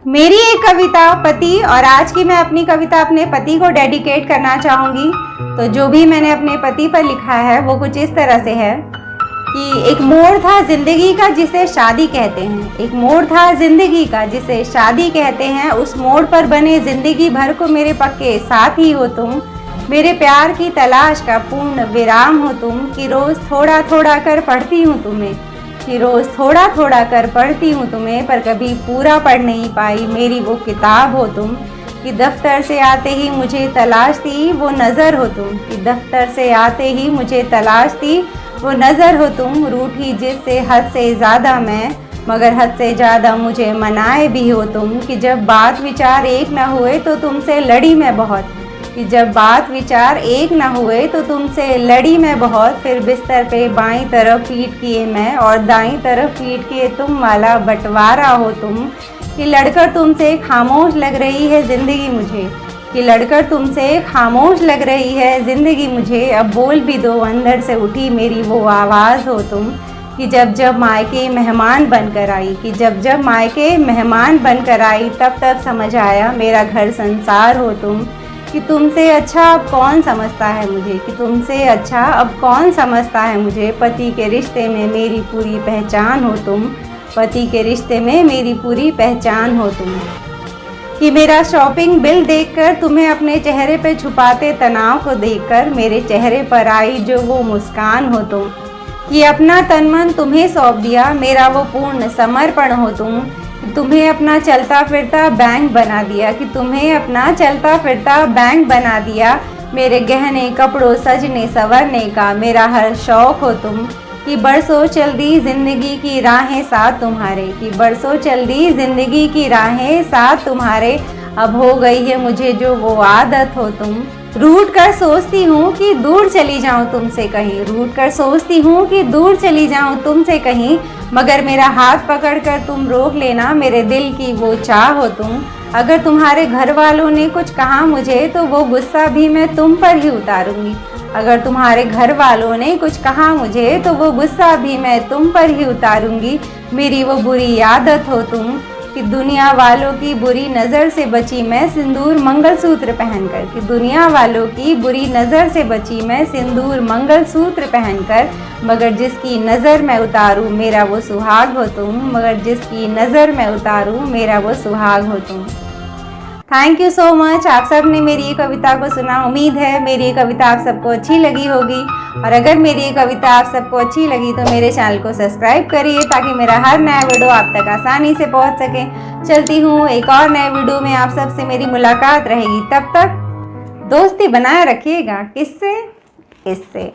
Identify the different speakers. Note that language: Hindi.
Speaker 1: मेरी एक कविता पति, और आज की मैं अपनी कविता अपने पति को डेडिकेट करना चाहूँगी। तो जो भी मैंने अपने पति पर लिखा है वो कुछ इस तरह से है कि एक मोड़ था जिंदगी का जिसे शादी कहते हैं, एक मोड़ था जिंदगी का जिसे शादी कहते हैं, उस मोड़ पर बने जिंदगी भर को मेरे पक्के साथी हो तुम, मेरे प्यार की तलाश का पूर्ण विराम हो तुम, कि रोज़ थोड़ा थोड़ा कर पढ़ती हूँ तुम्हें, कि रोज़ थोड़ा थोड़ा कर पढ़ती हूँ तुम्हें, पर कभी पूरा पढ़ नहीं पाई मेरी वो किताब हो तुम, कि दफ्तर से आते ही मुझे तलाशती वो नज़र हो तुम, कि दफ्तर से आते ही मुझे तलाशती वो नज़र हो तुम, रूठी जिससे हद से ज़्यादा मैं, मगर हद से ज़्यादा मुझे मनाए भी हो तुम, कि जब बात विचार एक न हुए तो तुमसे लड़ी मैं बहुत, कि जब बात विचार एक न हुए तो तुमसे लड़ी मैं बहुत, फिर बिस्तर पे बाईं तरफ पीठ किए मैं और दाईं तरफ पीठ किए तुम वाला बंटवारा हो तुम, कि लड़कर तुमसे खामोश लग रही है ज़िंदगी मुझे, कि लड़कर तुमसे खामोश लग रही है ज़िंदगी मुझे, अब बोल भी दो अंदर से उठी मेरी वो आवाज़ हो तुम, कि जब जब मायके मेहमान बनकर आई, कि जब जब मायके मेहमान बनकर आई तब तब समझ आया मेरा घर संसार हो तुम, कि तुमसे अच्छा अब कौन समझता है मुझे, कि तुमसे अच्छा अब कौन समझता है मुझे, पति के रिश्ते में मेरी पूरी पहचान हो तुम, पति के रिश्ते में मेरी पूरी पहचान हो तुम, कि मेरा शॉपिंग बिल देखकर तुम्हें अपने चेहरे पे छुपाते तनाव को देखकर मेरे चेहरे पर आई जो वो मुस्कान हो तुम, कि अपना तन मन तुम्हें सौंप दिया मेरा वो पूर्ण समर्पण हो तुम, तुम्हें अपना चलता फिरता बैंक बना दिया, कि तुम्हें अपना चलता फिरता बैंक बना दिया, मेरे गहने कपड़ों सजने संवरने का मेरा हर शौक हो तुम, कि बरसों चल दी जिंदगी की राहें साथ तुम्हारे, कि बरसों चल दी जिंदगी की राहें साथ तुम्हारे, अब हो गई है मुझे जो वो आदत हो तुम, रूठ कर सोचती हूँ कि दूर चली जाऊँ तुमसे कहीं, रूठ कर सोचती हूँ कि दूर चली जाऊँ तुमसे कहीं, मगर मेरा हाथ पकड़ कर तुम रोक लेना मेरे दिल की वो चाह हो तुम, अगर तुम्हारे घर वालों ने कुछ कहा मुझे तो वो गुस्सा भी मैं तुम पर ही उतारूंगी, अगर तुम्हारे घर वालों ने कुछ कहा मुझे तो वो गुस्सा भी मैं तुम पर ही उतारूंगी, मेरी वो बुरी आदत हो तुम, कि दुनिया वालों की बुरी नज़र से बची मैं सिंदूर मंगलसूत्र पहनकर, कि दुनिया वालों की बुरी नज़र से बची मैं सिंदूर मंगलसूत्र पहनकर, मगर जिसकी नज़र मैं उतारूँ मेरा वो सुहाग हो तुम, मगर जिसकी नज़र मैं उतारूँ मेरा वो सुहाग हो तुम। Thank you so much. आप सब ने मेरी ये कविता को सुना। उम्मीद है मेरी ये कविता आप सबको अच्छी लगी होगी, और अगर मेरी ये कविता आप सबको अच्छी लगी तो मेरे चैनल को सब्सक्राइब करिए ताकि मेरा हर नया वीडियो आप तक आसानी से पहुंच सके। चलती हूँ, एक और नए वीडियो में आप सबसे मेरी मुलाकात रहेगी। तब तक दोस्ती बनाए रखिएगा। किससे? इससे।